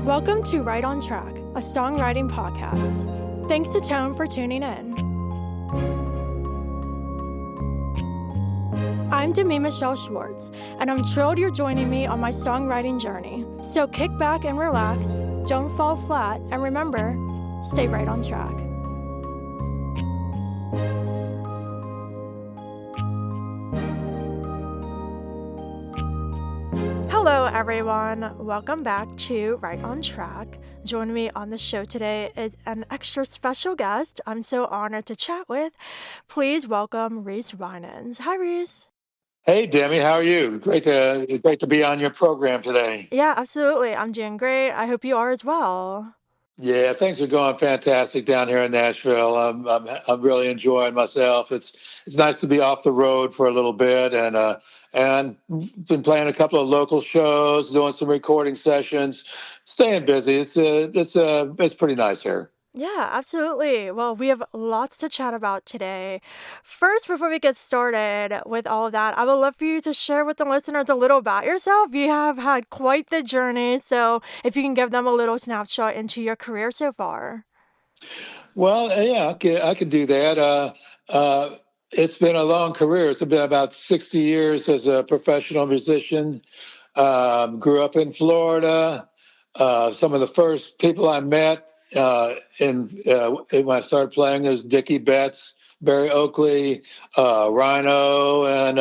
Welcome to Right on Track, a songwriting podcast. Thanks to Tone for tuning in. I'm Demi Michelle Schwartz, and I'm thrilled you're joining me on my songwriting journey. So kick back and relax, don't fall flat, and remember, stay right on track. Hello, everyone. Welcome back to Right on Track. Joining me on the show today is an extra special guest I'm so honored to chat with. Please welcome Reese Wynans. Hi, Reese. Hey, Demi, how are you? Great to be on your program today. Yeah, absolutely. I'm doing great. I hope you are as well. Yeah, things are going fantastic down here in Nashville. I'm really enjoying myself. It's nice to be off the road for a little bit, and been playing a couple of local shows, doing some recording sessions, staying busy. It's pretty nice here. Yeah, absolutely. Well, we have lots to chat about today. First, before we get started with all of that, I would love for you to share with the listeners a little about yourself. You have had quite the journey, so if you can give them a little snapshot into your career so far. Well, yeah, I could do that. It's been a long career. It's been about 60 years as a professional musician. Grew up in Florida. Some of the first people I met when I started playing is Dickie Betts, Barry Oakley, Rhino, and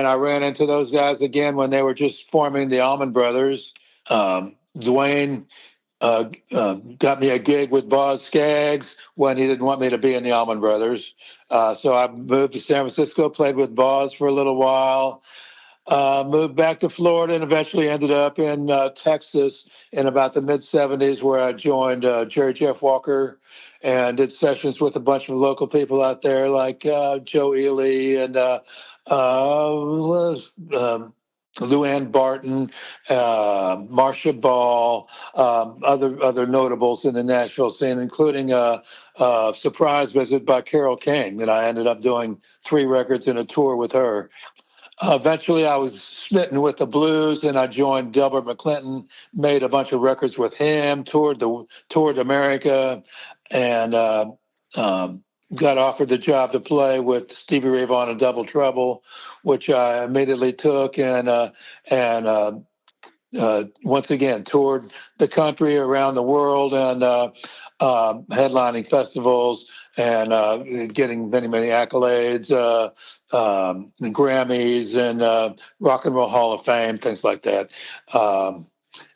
I ran into those guys again when they were just forming the Allman Brothers. Dwayne got me a gig with Boz Scaggs when he didn't want me to be in the Allman Brothers. So I moved to San Francisco, played with Boz for a little while. Moved back to Florida and eventually ended up in Texas in about the mid 70s, where I joined Jerry Jeff Walker and did sessions with a bunch of local people out there like Joe Ely and Luann Barton, Marcia Ball, other notables in the Nashville scene, including a surprise visit by Carole King, and I ended up doing 3 records in a tour with her. Eventually, I was smitten with the blues, and I joined Delbert McClinton. Made a bunch of records with him. Toured America, and got offered the job to play with Stevie Ray Vaughan and Double Trouble, which I immediately took, and once again toured the country, around the world, and headlining festivals and getting many accolades, Grammys, and Rock and Roll Hall of Fame, things like that.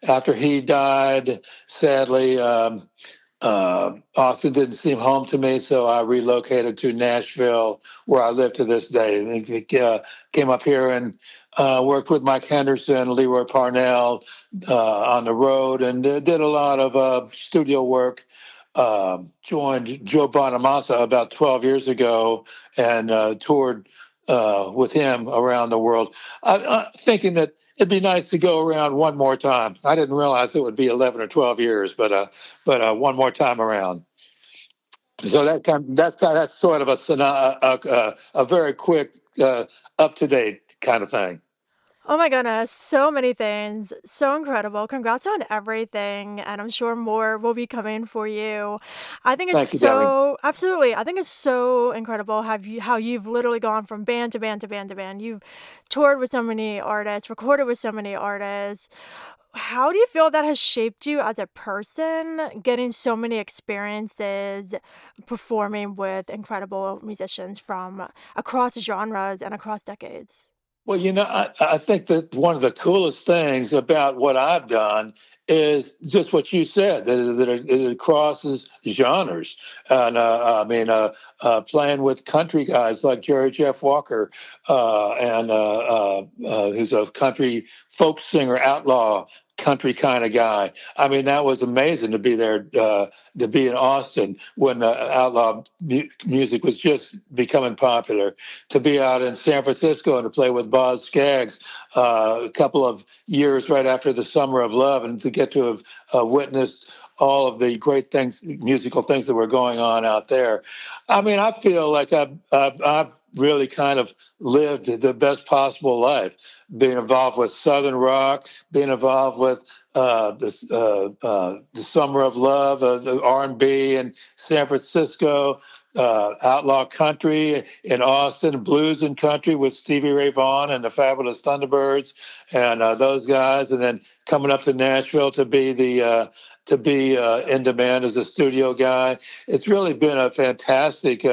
After he died, sadly, Austin didn't seem home to me, so I relocated to Nashville, where I live to this day. Came up here and worked with Mike Henderson, Leroy Parnell on the road, and did a lot of studio work. Joined Joe Bonamassa about 12 years ago and toured with him around the world, thinking that it'd be nice to go around one more time. I didn't realize it would be 11 or 12 years, but one more time around. So that's sort of a very quick, up to date kind of thing. Oh my goodness, so many things. So incredible. Congrats on everything. And I'm sure more will be coming for you. I think it's Thank you, Demi. absolutely. I think it's so incredible how you've literally gone from band to band to band to band. You've toured with so many artists, recorded with so many artists. How do you feel that has shaped you as a person, getting so many experiences performing with incredible musicians from across genres and across decades? Well, I think that one of the coolest things about what I've done is just what you said, that it crosses genres. And playing with country guys like Jerry Jeff Walker, who's a country folk singer, outlaw country kind of guy. I mean, that was amazing to be there, to be in Austin when outlaw music was just becoming popular, to be out in San Francisco and to play with Boz Scaggs a couple of years right after the Summer of Love, and to get to have witnessed all of the great things, musical things that were going on out there. I mean, I feel like I've really kind of lived the best possible life, being involved with Southern rock, being involved with the Summer of Love, the R&B in San Francisco, outlaw country in Austin, blues and country with Stevie Ray Vaughan and the Fabulous Thunderbirds, and those guys, and then coming up to Nashville to be in demand as a studio guy. It's really been a fantastic.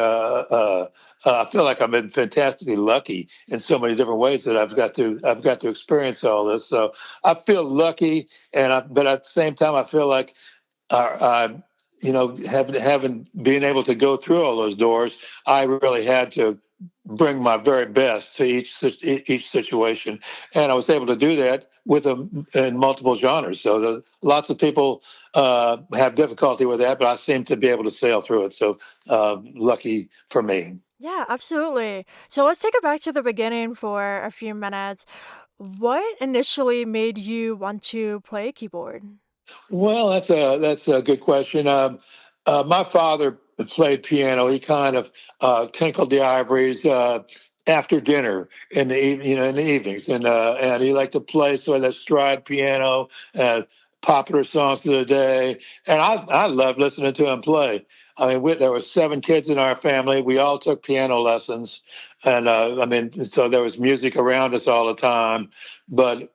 I feel like I've been fantastically lucky in so many different ways that I've got to experience all this. So I feel lucky, but at the same time, I feel like I, having being able to go through all those doors, I really had to bring my very best to each situation, and I was able to do that with them in multiple genres. So lots of people have difficulty with that, but I seem to be able to sail through it. So lucky for me. Yeah, absolutely. So let's take it back to the beginning for a few minutes. What initially made you want to play keyboard? Well, that's a good question. My father played piano. He kind of tinkled the ivories after dinner in the in the evenings, and he liked to play sort of that stride piano and popular songs of the day. And I loved listening to him play. I mean, there were 7 kids in our family. We all took piano lessons, and I mean, so there was music around us all the time, but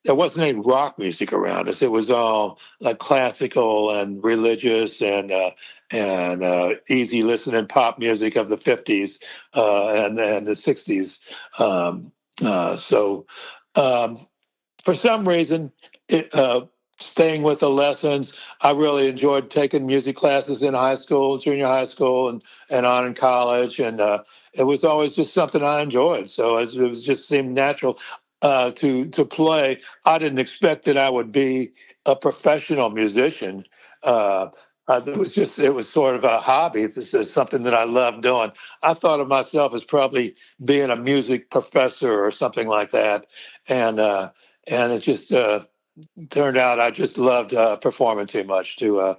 there wasn't any rock music around us. It was all like classical and religious and easy listening pop music of the 50s and the 60s. Um, so um, for some reason, it, staying with the lessons, I really enjoyed taking music classes in high school, junior high school, and on in college. And it was always just something I enjoyed. So it was just seemed natural to play. I didn't expect that I would be a professional musician. It was sort of a hobby. This is something that I love doing. I thought of myself as probably being a music professor or something like that, and and it just turned out I just loved performing too much to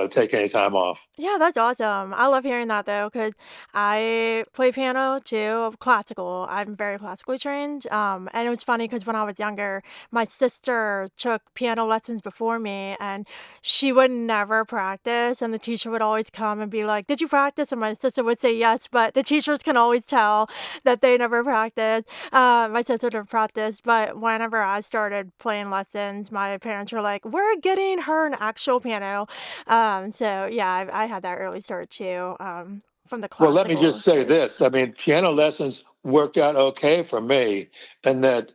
take any time off. Yeah, that's awesome. I love hearing that though, because I play piano too, classical. I'm very classically trained. And it was funny because when I was younger, my sister took piano lessons before me, and she would never practice. And the teacher would always come and be like, "Did you practice?" And my sister would say yes, but the teachers can always tell that they never practiced. My sister didn't practice, but whenever I started playing lessons, my parents were like, "We're getting her an actual piano." So yeah, I had that early start too, from the Well, let me classical just say space. this. I mean, piano lessons worked out okay for me, and that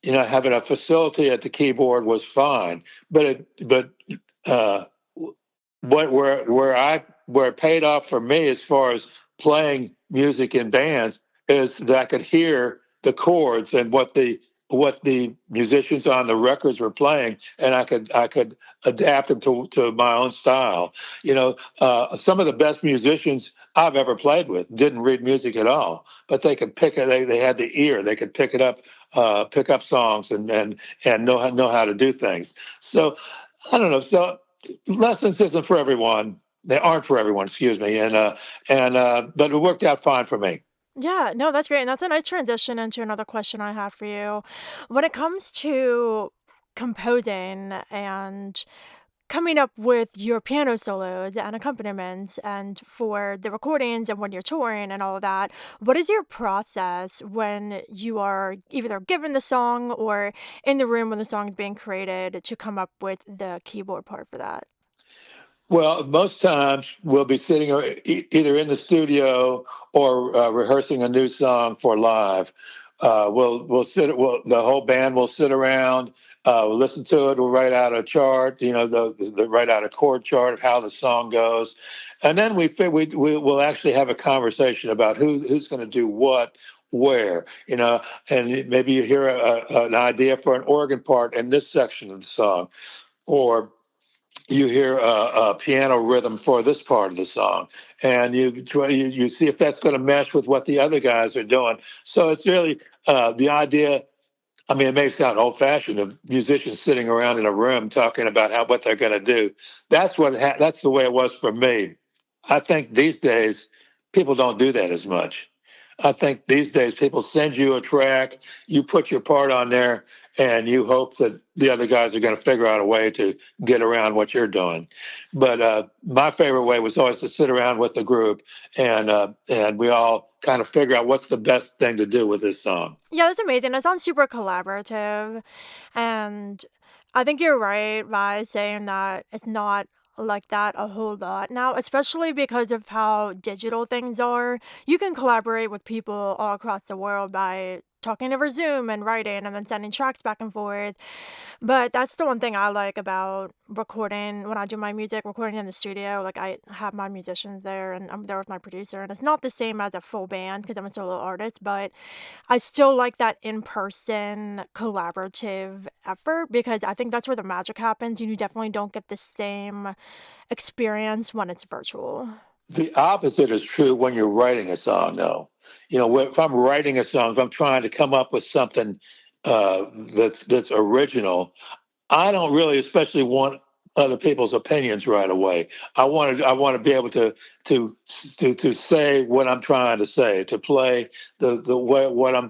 having a facility at the keyboard was fine. But uh, what where it paid off for me as far as playing music in bands is that I could hear the chords and what the musicians on the records were playing, and I could adapt them to my own style. Some of the best musicians I've ever played with didn't read music at all, but they could pick it. They had the ear. They could pick up songs and know how to do things. So I don't know. So lessons isn't for everyone. They aren't for everyone, excuse me. And but it worked out fine for me. Yeah, no, that's great, and that's a nice transition into another question I have for you. When it comes to composing and coming up with your piano solos and accompaniments and for the recordings and when you're touring and all of that, what is your process when you are either given the song or in the room when the song is being created to come up with the keyboard part for that? Well, most times we'll be sitting either in the studio or rehearsing a new song for live. The whole band will sit around, we'll listen to it, we'll write out a chart, write out a chord chart of how the song goes, and then we'll actually have a conversation about who's going to do what, where, and maybe you hear an idea for an organ part in this section of the song, or you hear a piano rhythm for this part of the song, and you see if that's going to mesh with what the other guys are doing. So it's really the idea. I mean, it may sound old-fashioned of musicians sitting around in a room talking about what they're going to do. That's the way it was for me. I think these days people don't do that as much. I think these days people send you a track, you put your part on there, and you hope that the other guys are going to figure out a way to get around what you're doing. But my favorite way was always to sit around with the group, and we all kind of figure out what's the best thing to do with this song. Yeah, that's amazing. That sounds super collaborative. And I think you're right by saying that it's not like that a whole lot now, especially because of how digital things are. You can collaborate with people all across the world by talking over Zoom and writing and then sending tracks back and forth. But that's the one thing I like about recording when I do my music, recording in the studio. Like, I have my musicians there and I'm there with my producer, and it's not the same as a full band because I'm a solo artist, but I still like that in-person collaborative effort because I think that's where the magic happens. You definitely don't get the same experience when it's virtual. The opposite is true when you're writing a song, though. If I'm writing a song, if I'm trying to come up with something that's original, I don't really, especially want other people's opinions right away. I want to be able to say what I'm trying to say, to play what I'm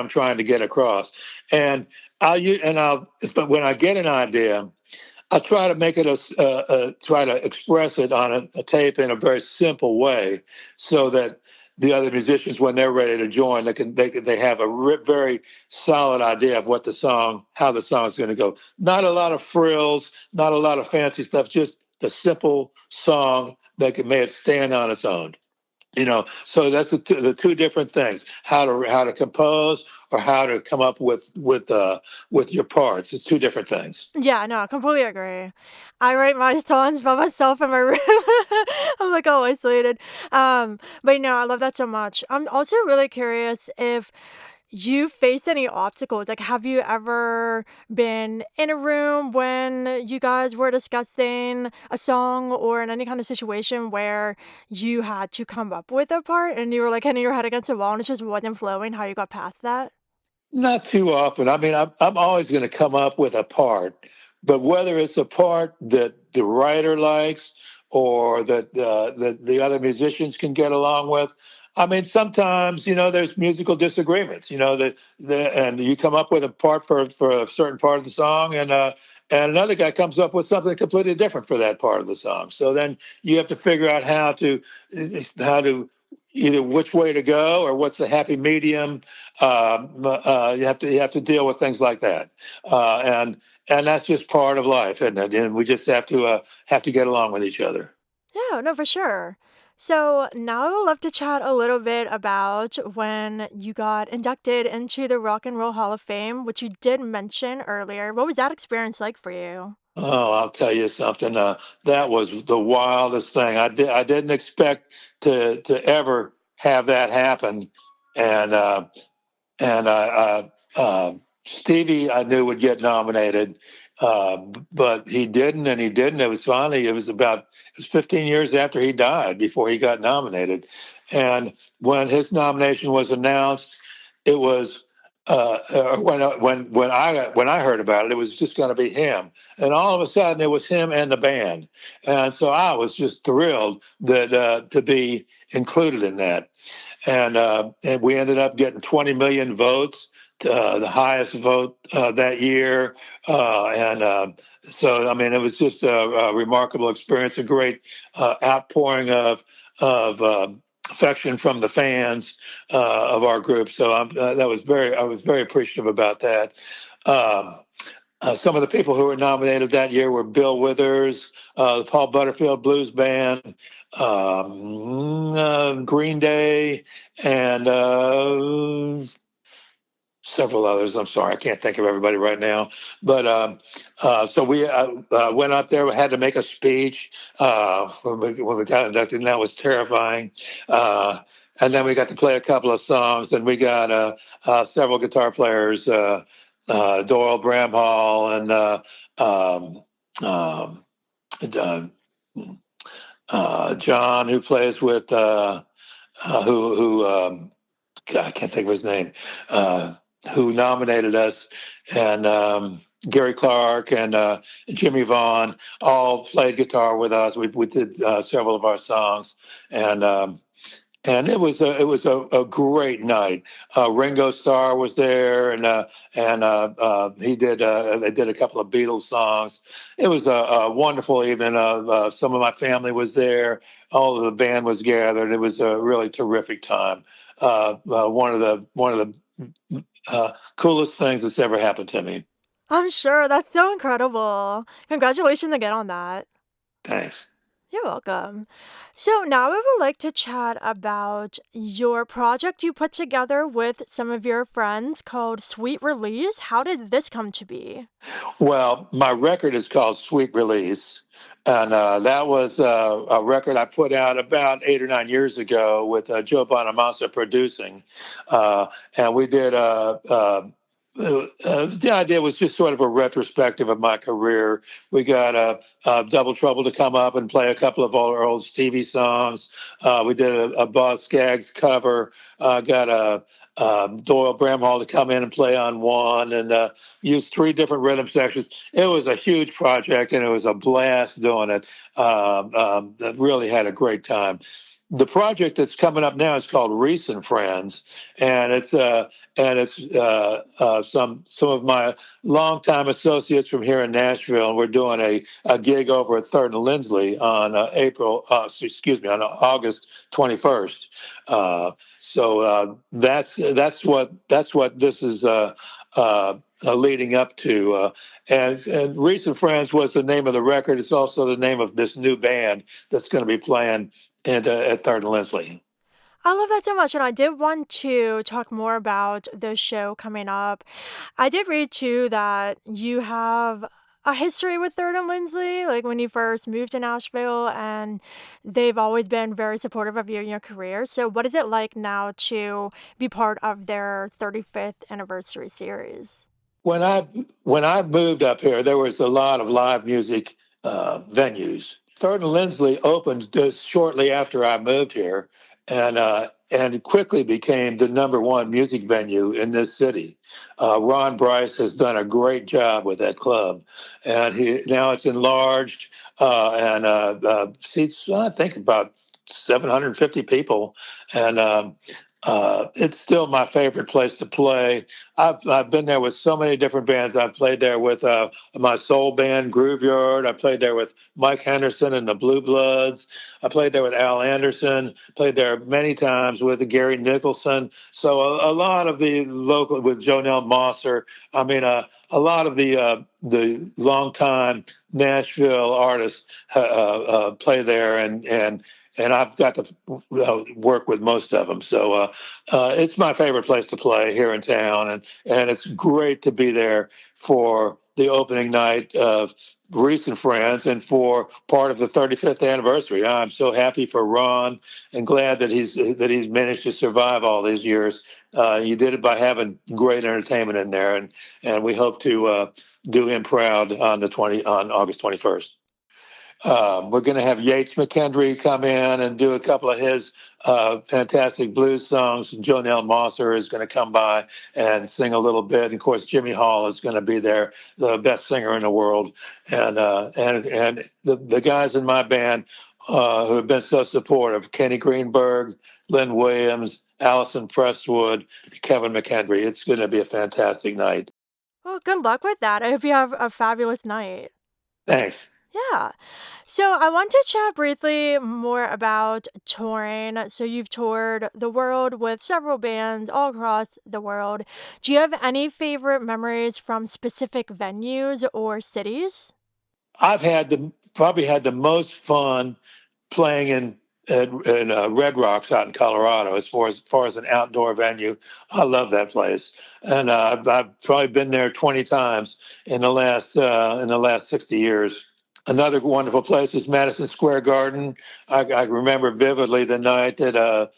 trying to get across, and but when I get an idea, I try to make it try to express it on a tape in a very simple way, so that the other musicians, when they're ready to join, they have a very solid idea of how the song is going to go. Not a lot of frills, not a lot of fancy stuff, just the simple song that can make it stand on its own. So that's the two different things: how to compose, or how to come up with your parts. It's two different things. Yeah, no, I completely agree. I write my songs by myself in my room. I'm like all isolated. But I love that so much. I'm also really curious if you face any obstacles. Like, have you ever been in a room when you guys were discussing a song or in any kind of situation where you had to come up with a part and you were like hitting your head against a wall and it just wasn't flowing? How you got past that? Not too often. I mean, I'm always going to come up with a part, but whether it's a part that the writer likes, or that the other musicians can get along with. I mean, sometimes there's musical disagreements. And you come up with a part for a certain part of the song, and another guy comes up with something completely different for that part of the song. So then you have to figure out how to either which way to go, or what's the happy medium. You have to deal with things like that, and that's just part of life, isn't it? And we just have to get along with each other. Yeah, no, for sure. So now I would love to chat a little bit about when you got inducted into the Rock and Roll Hall of Fame, which you did mention earlier. What was that experience like for you? Oh, I'll tell you something. That was the wildest thing. I didn't expect to ever have that happen, and Stevie I knew would get nominated, but he didn't, and he didn't. It was 15 years after he died before he got nominated, and when his nomination was announced, it was. When I heard about it, it was just going to be him, and all of a sudden it was him and the band, and so I was just thrilled that to be included in that, and we ended up getting 20 million votes, the highest vote that year, and so I mean it was just a remarkable experience, a great outpouring of affection from the fans of our group. So I was very appreciative about that. Um, some of the people who were nominated that year were Bill Withers, the Paul Butterfield Blues Band, Green Day, and several others. I'm sorry, I can't think of everybody right now. But so we went up there. We had to make a speech when we got inducted, and that was terrifying. And then we got to play a couple of songs, and we got several guitar players, Doyle Bramhall and um, uh, John, who plays with who God, I can't think of his name, who nominated us, and Gary Clark and Jimmy Vaughn all played guitar with us. We did several of our songs, and and it was a great night. Ringo Starr was there, and he did they did a couple of Beatles songs. It was a wonderful evening. Some of my family was there. All of the band was gathered. It was a really terrific time. One of the coolest things that's ever happened to me. I'm sure, that's so incredible. Congratulations again on that. Thanks. You're welcome. So now I would like to chat about your project you put together with some of your friends called Sweet Release. How did this come to be? Well, my record is called Sweet Release, and that was a record I put out about 8 or 9 years ago with Joe Bonamassa producing, and we did. The idea was just sort of a retrospective of my career. We got Double Trouble to come up and play a couple of our old Stevie songs. We did a Boz Scaggs cover. Got a Doyle Bramhall to come in and play on one, and used three different rhythm sections. It was a huge project, and it was a blast doing it. Really had a great time. The project that's coming up now is called Reese and Friends, and it's some of my longtime associates from here in Nashville, and we're doing a gig over at Third and Lindsley on on August 21st. That's what this is leading up to. And Reese and Friends was the name of the record. It's also the name of this new band that's going to be playing at Third and Leslie. I love that so much, and I did want to talk more about the show coming up. I did read too that you have a history with Third and Lindsley, like when you first moved to Nashville, and they've always been very supportive of you in your career. So, what is it like now to be part of their 35th anniversary series? When I when I moved up here, there was a lot of live music venues. Third and Lindsley opened just shortly after I moved here, and quickly became the number one music venue in this city. Ron Bryce has done a great job with that club, and he now it's enlarged and seats I think about 750 people, and it's still my favorite place to play. I've been there with so many different bands. I've played there with my soul band Grooveyard. I played there with Mike Henderson and the Blue Bloods. I played there with Al Anderson. Played there many times with Gary Nicholson. So a lot of the local with Jonelle Mosser. I mean, a lot of the longtime Nashville artists play there, and I've got to work with most of them. So it's my favorite place to play here in town, and it's great to be there for the opening night of Reese and Friends and for part of the 35th anniversary. I'm so happy for Ron and glad that he's managed to survive all these years. He did it by having great entertainment in there, and we hope to do him proud on August 21st. We're going to have Yates McKendry come in and do a couple of his fantastic blues songs. Jonelle Mosser is going to come by and sing a little bit. And of course, Jimmy Hall is going to be there, the best singer in the world. And the guys in my band who have been so supportive: Kenny Greenberg, Lynn Williams, Allison Prestwood, Kevin McKendry. It's going to be a fantastic night. Well, good luck with that. I hope you have a fabulous night. Thanks. Yeah. So I want to chat briefly more about touring. So you've toured the world with several bands all across the world. Do you have any favorite memories from specific venues or cities? I've probably had the most fun playing in Red Rocks out in Colorado. As far as an outdoor venue, I love that place, and I've probably been there 20 times in the last 60 years. Another wonderful place is Madison Square Garden. I remember vividly the night that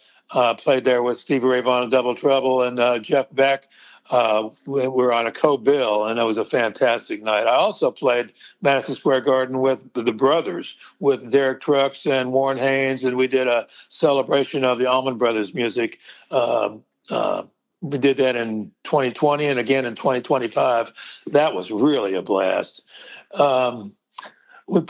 played there with Stevie Ray Vaughan and Double Trouble and Jeff Beck. We were on a co-bill, and it was a fantastic night. I also played Madison Square Garden with the Brothers, with Derek Trucks and Warren Haynes, and we did a celebration of the Allman Brothers music. We did that in 2020 and again in 2025. That was really a blast. Um,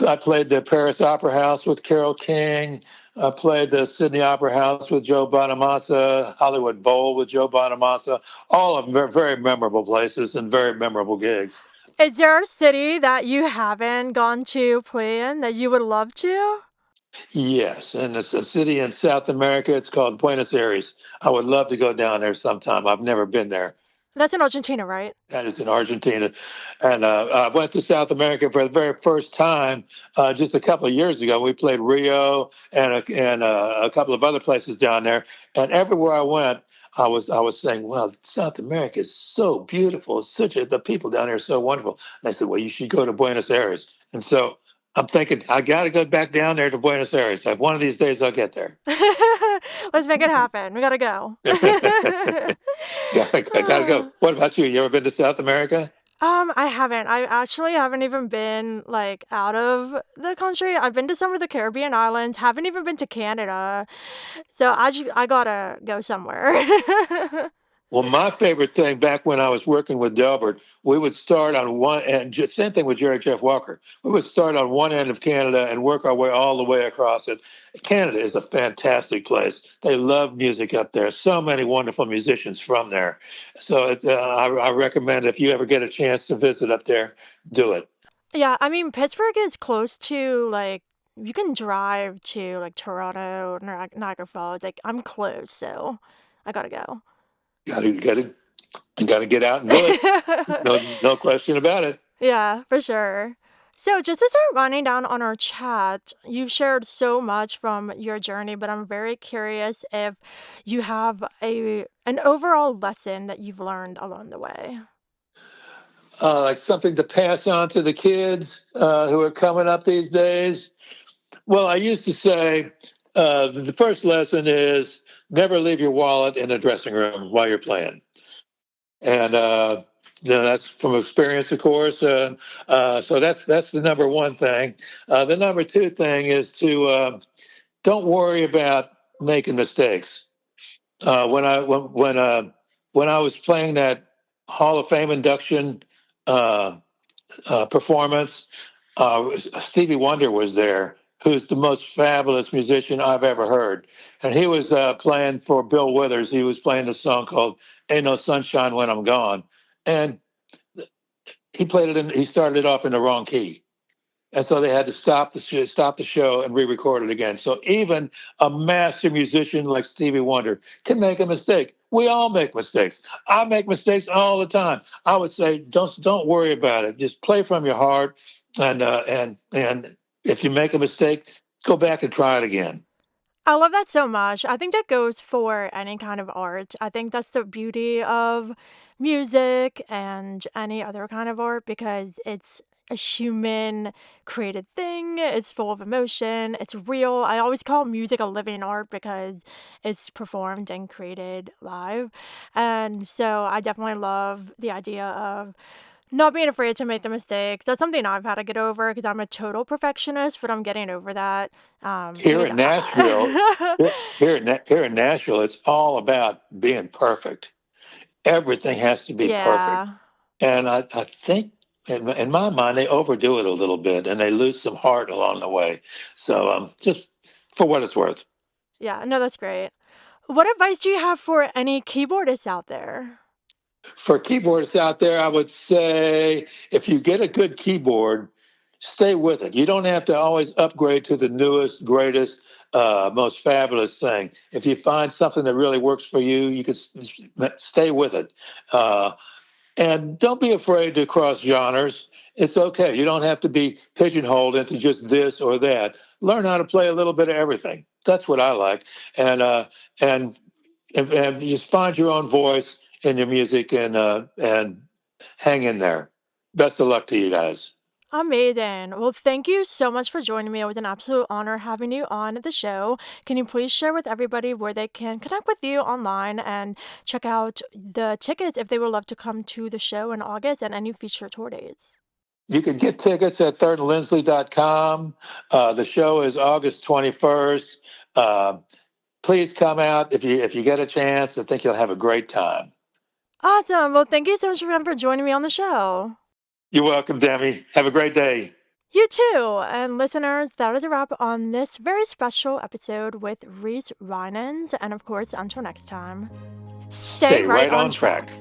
I played the Paris Opera House with Carole King. I played the Sydney Opera House with Joe Bonamassa, Hollywood Bowl with Joe Bonamassa. All of them very, very memorable places and very memorable gigs. Is there a city that you haven't gone to play in that you would love to? Yes, and it's a city in South America. It's called Buenos Aires. I would love to go down there sometime. I've never been there. That's in Argentina, right? That is in Argentina. And I went to South America for the very first time just a couple of years ago. We played Rio and a couple of other places down there. And everywhere I went, I was saying, "Well, South America is so beautiful. It's the people down there are so wonderful." And I said, "Well, you should go to Buenos Aires." And so I'm thinking I got to go back down there to Buenos Aires. Like one of these days, I'll get there. Let's make it happen. We gotta go. I gotta go. What about you? You ever been to South America? I haven't. I actually haven't even been like out of the country. I've been to some of the Caribbean islands. Haven't even been to Canada. So I gotta go somewhere. Well, my favorite thing back when I was working with Delbert, we would start on one end, just same thing with Jerry Jeff Walker. We would start on one end of Canada and work our way all the way across it. Canada is a fantastic place. They love music up there. So many wonderful musicians from there. So I recommend if you ever get a chance to visit up there, do it. Yeah, I mean Pittsburgh is close to like you can drive to like Toronto, Niagara Falls. Like I'm close, so I gotta go. Got to get out and do it. No question about it. Yeah, for sure. So, just to start running down on our chat, you've shared so much from your journey, but I'm very curious if you have an overall lesson that you've learned along the way. Like something to pass on to the kids who are coming up these days. Well, I used to say the first lesson is never leave your wallet in the dressing room while you're playing. And that's from experience, of course. So that's the number one thing. The number two thing is to don't worry about making mistakes. When I was playing that Hall of Fame induction uh, performance, Stevie Wonder was there, who's the most fabulous musician I've ever heard. And he was playing for Bill Withers. He was playing a song called "Ain't No Sunshine When I'm Gone," and he started it off in the wrong key. And so they had to stop the show and re-record it again. So even a master musician like Stevie Wonder can make a mistake. We all make mistakes. I make mistakes all the time. I would say don't worry about it. Just play from your heart, and if you make a mistake, go back and try it again. I love that so much. I think that goes for any kind of art. I think that's the beauty of music and any other kind of art because it's a human created thing. It's full of emotion. It's real. I always call music a living art because it's performed and created live. And so I definitely love the idea of not being afraid to make the mistakes. That's something I've had to get over because I'm a total perfectionist, but I'm getting over that. Here Even in Nashville, though here in Nashville, it's all about being perfect. Everything has to be perfect. Yeah. And I think in my mind, they overdo it a little bit and they lose some heart along the way. So just for what it's worth. Yeah, no, that's great. What advice do you have for any keyboardists out there? For keyboardists out there, I would say if you get a good keyboard, stay with it. You don't have to always upgrade to the newest, greatest, most fabulous thing. If you find something that really works for you, you can stay with it. Uh, And don't be afraid to cross genres. It's okay. You don't have to be pigeonholed into just this or that. Learn how to play a little bit of everything. That's what I like. And and and just find your own voice in your music and hang in there. Best of luck to you guys. Amazing. Well, thank you so much for joining me. It was an absolute honor having you on the show. Can you please share with everybody where they can connect with you online and check out the tickets if they would love to come to the show in August and any future tour dates? You can get tickets at thirdandlindsley.com. The show is August 21st. Uh, please come out if you get a chance. I think you'll have a great time. Awesome. Well, thank you so much for joining me on the show. You're welcome, Demi. Have a great day. You too. And listeners, that is a wrap on this very special episode with Reese Wynans. And of course, until next time, stay Stay right right on on track. track.